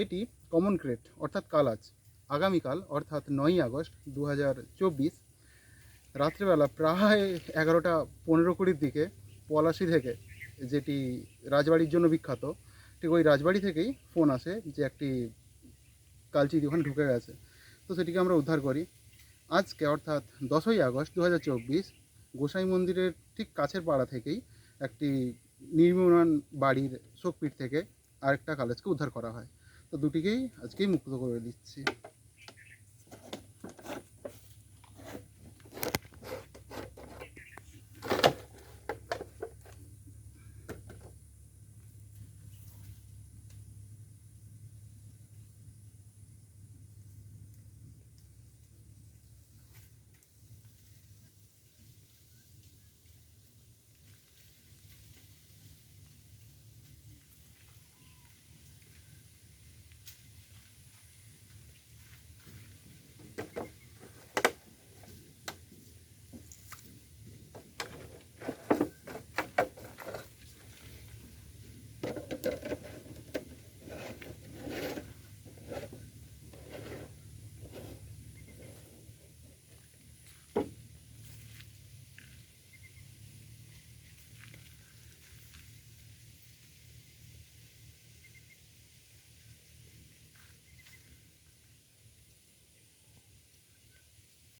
এটি common crate অর্থাৎ কালাজ আগামীকাল অর্থাৎ 9ই আগস্ট 2024 রাত্রেবেলা প্রায় 11টা 15-20 দিকে পলাশি থেকে, যেটি রাজবাড়ির জন্য বিখ্যাত, ঠিক ওই রাজবাড়ি থেকেই ফোন আসে যে একটি কালচিনি ওখানে ঢুকে গেছে। তো সেটিকে আমরা উদ্ধার করি। আজকে অর্থাৎ 10ই আগস্ট 2024 গোসাই মন্দিরের ঠিক কাছের পাড়া থেকেই একটি নির্মীয়মান বাড়ির শোকপীঠ থেকে আরেকটা কালেজকে উদ্ধার করা হয়। তো দুটিকেই আজকেই মুক্ত করে দিচ্ছি।